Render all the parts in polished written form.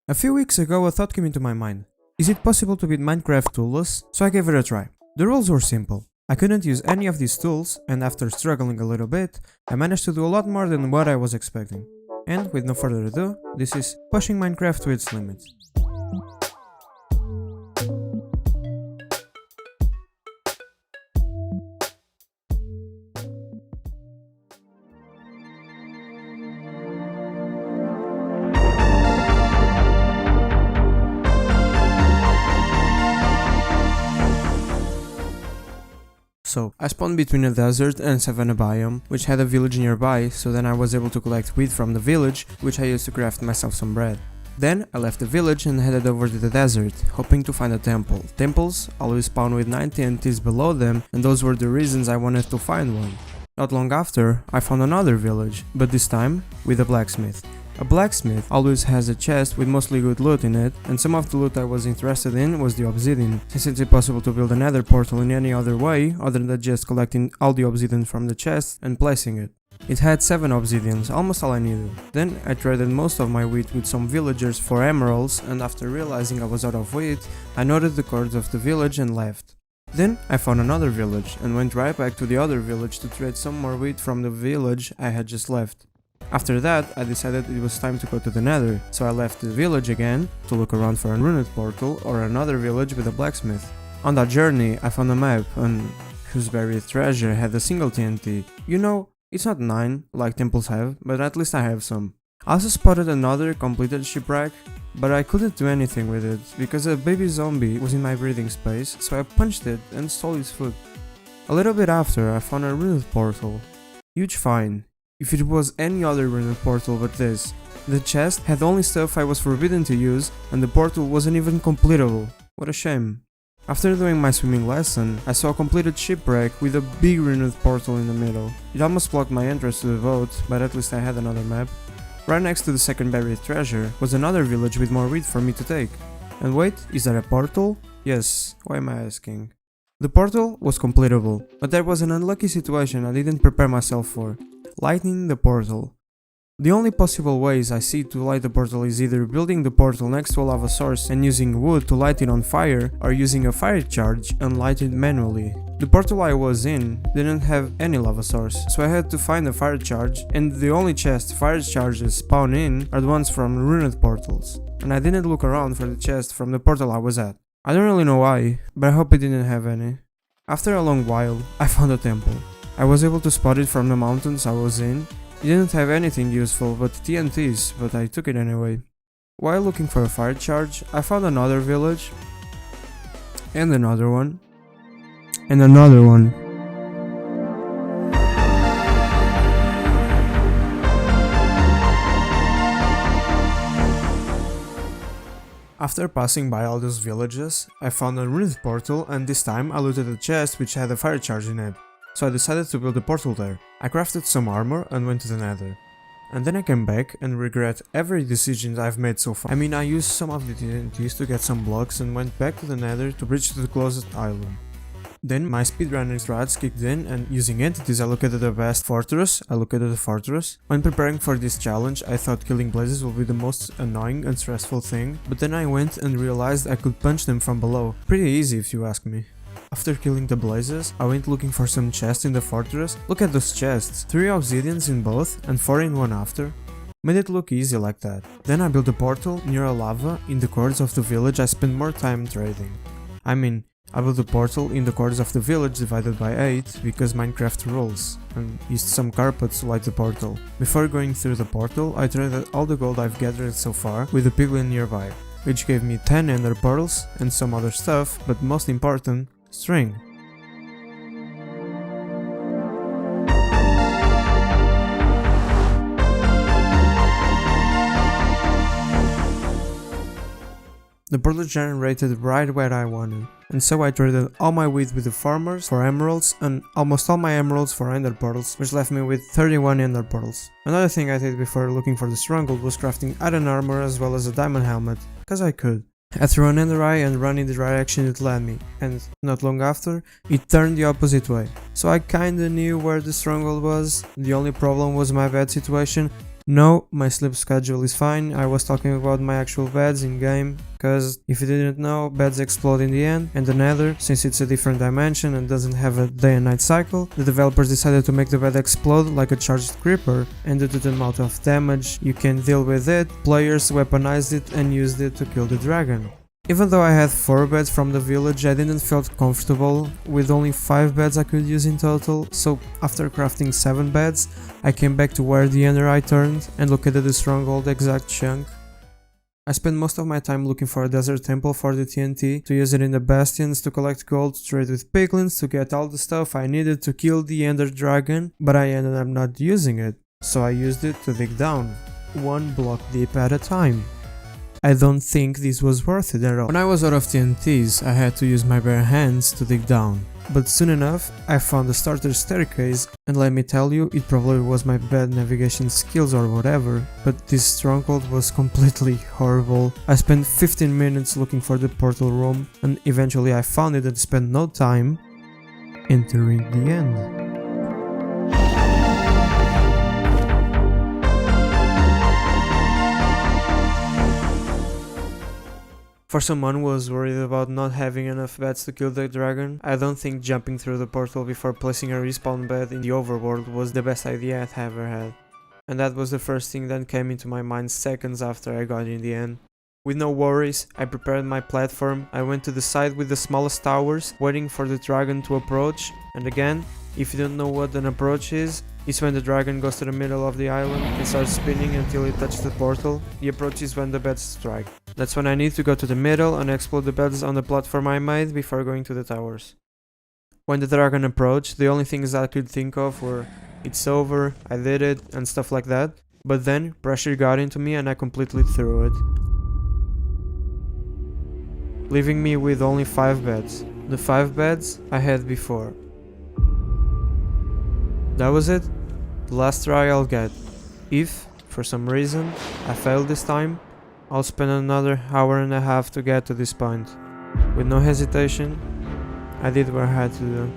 A few weeks ago a thought came into my mind. Is it possible to beat Minecraft Toolless? So I gave it a try. The rules were simple. I couldn't use any of these tools, and after struggling a little bit, I managed to do a lot more than what I was expecting. And with no further ado, this is pushing Minecraft to its limits. So, I spawned between a desert and savanna biome, which had a village nearby, so then I was able to collect wheat from the village, which I used to craft myself some bread. Then, I left the village and headed over to the desert, hoping to find a temple. Temples always spawn with 9 TNTs below them, and those were the reasons I wanted to find one. Not long after, I found another village, but this time, with a blacksmith. A blacksmith always has a chest with mostly good loot in it, and some of the loot I was interested in was the obsidian, since it's impossible to build a nether portal in any other way other than just collecting all the obsidian from the chest and placing it. It had 7 obsidians, almost all I needed. Then I traded most of my wheat with some villagers for emeralds, and after realizing I was out of wheat, I noted the codes of the village and left. Then I found another village and went right back to the other village to trade some more wheat from the village I had just left. After that, I decided it was time to go to the Nether, so I left the village again to look around for a ruined portal or another village with a blacksmith. On that journey, I found a map whose buried treasure had a single TNT. You know, it's not 9 like temples have, but at least I have some. I also spotted another completed shipwreck, but I couldn't do anything with it because a baby zombie was in my breathing space, so I punched it and stole its food. A little bit after, I found a ruined portal. Huge find. If it was any other ruined portal but this. The chest had only stuff I was forbidden to use, and the portal wasn't even completable. What a shame. After doing my swimming lesson, I saw a completed shipwreck with a big ruined portal in the middle. It almost blocked my entrance to the boat, but at least I had another map. Right next to the second buried treasure was another village with more wheat for me to take. And wait, is that a portal? Yes, why am I asking? The portal was completable, but there was an unlucky situation I didn't prepare myself for. Lighting the portal. The only possible ways I see to light the portal is either building the portal next to a lava source and using wood to light it on fire, or using a fire charge and light it manually. The portal I was in didn't have any lava source, so I had to find a fire charge, and the only chests fire charges spawn in are the ones from ruined portals. And I didn't look around for the chest from the portal I was at. I don't really know why, but I hope it didn't have any. After a long while, I found a temple. I was able to spot it from the mountains I was in. It didn't have anything useful but TNTs, but I took it anyway. While looking for a fire charge, I found another village, and another one, and another one. After passing by all those villages, I found a ruined portal, and this time I looted a chest which had a fire charge in it. So I decided to build a portal there. I crafted some armor and went to the Nether. And then I came back and regret every decision I've made so far. I mean, I used some of the TNTs to get some blocks and went back to the Nether to bridge to the closest island. Then my speedrunning strats kicked in, and using entities I located the best fortress. When preparing for this challenge, I thought killing blazes would be the most annoying and stressful thing, but then I went and realized I could punch them from below. Pretty easy if you ask me. After killing the blazes, I went looking for some chests in the fortress. Look at those chests, 3 obsidians in both and 4 in one after. Made it look easy like that. Then I built a portal near a lava in the corners of the village I spent more time trading. I built a portal in the corners of the village divided by 8 because Minecraft rules, and used some carpets to light the portal. Before going through the portal, I traded all the gold I've gathered so far with the piglin nearby, which gave me 10 ender pearls and some other stuff, but most important, string. The portal generated right where I wanted, and so I traded all my wheat with the farmers for emeralds and almost all my emeralds for ender pearls, which left me with 31 ender pearls. Another thing I did before looking for the stronghold was crafting iron armor as well as a diamond helmet, cause I could. I threw an ender eye and ran in the direction it led me, and not long after, it turned the opposite way. So I kinda knew where the stronghold was. The only problem was my bad situation. No, my sleep schedule is fine. I was talking about my actual beds in game, cause if you didn't know, beds explode in the end, and the Nether, since it's a different dimension and doesn't have a day and night cycle, the developers decided to make the bed explode like a charged creeper, and due to the amount of damage you can deal with it, players weaponized it and used it to kill the dragon. Even though I had 4 beds from the village, I didn't feel comfortable with only 5 beds I could use in total, so after crafting 7 beds, I came back to where the Enderite turned and located the stronghold exact chunk. I spent most of my time looking for a desert temple for the TNT, to use it in the bastions to collect gold, to trade with piglins, to get all the stuff I needed to kill the ender dragon, but I ended up not using it, so I used it to dig down, 1 block deep at a time. I don't think this was worth it at all. When I was out of TNTs, I had to use my bare hands to dig down. But soon enough, I found a starter staircase, and let me tell you, it probably was my bad navigation skills or whatever, but this stronghold was completely horrible. I spent 15 minutes looking for the portal room, and eventually I found it and spent no time entering the end. For someone who was worried about not having enough beds to kill the dragon, I don't think jumping through the portal before placing a respawn bed in the overworld was the best idea I've ever had. And that was the first thing that came into my mind seconds after I got in the end. With no worries, I prepared my platform, I went to the side with the smallest towers, waiting for the dragon to approach, and again, if you don't know what an approach is, it's when the dragon goes to the middle of the island and starts spinning until it touches the portal. The approach is when the beds strike. That's when I need to go to the middle and explode the beds on the platform I made before going to the towers. When the dragon approached, the only things I could think of were, it's over, I did it, and stuff like that. But then, pressure got into me and I completely threw it, leaving me with only 5 beds. The 5 beds I had before. That was it. The last try I'll get. If, for some reason, I fail this time, I'll spend another hour and a half to get to this point. With no hesitation, I did what I had to do.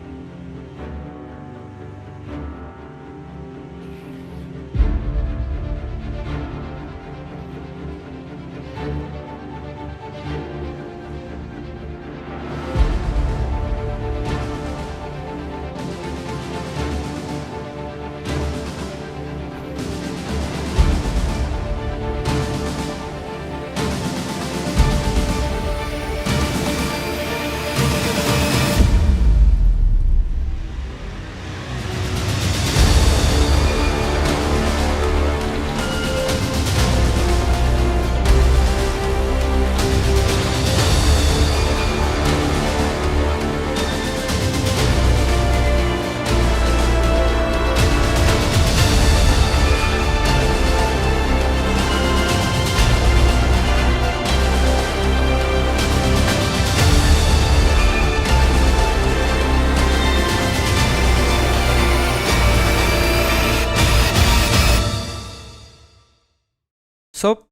So,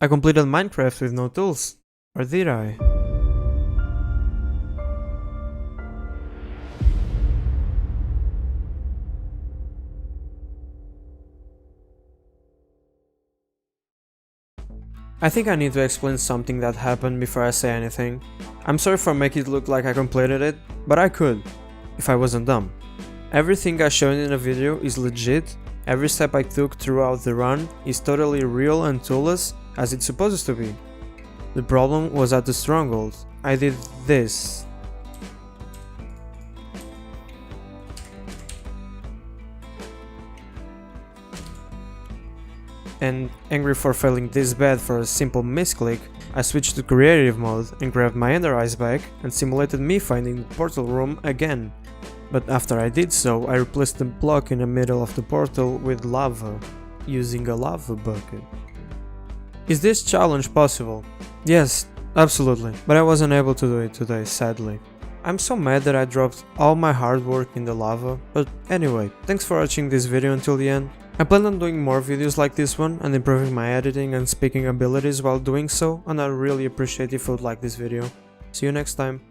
I completed Minecraft with no tools. Or did I? I think I need to explain something that happened before I say anything. I'm sorry for making it look like I completed it, but I could, if I wasn't dumb. Everything I showed in the video is legit. Every step I took throughout the run is totally real and toolless, as it's supposed to be. The problem was at the stronghold. I did this. And angry for failing this bad for a simple misclick, I switched to creative mode and grabbed my ender eyes back and simulated me finding the portal room again. But after I did so, I replaced the block in the middle of the portal with lava, using a lava bucket. Is this challenge possible? Yes, absolutely, but I wasn't able to do it today, sadly. I'm so mad that I dropped all my hard work in the lava, but anyway, thanks for watching this video until the end. I plan on doing more videos like this one and improving my editing and speaking abilities while doing so, and I really appreciate if you would like this video. See you next time.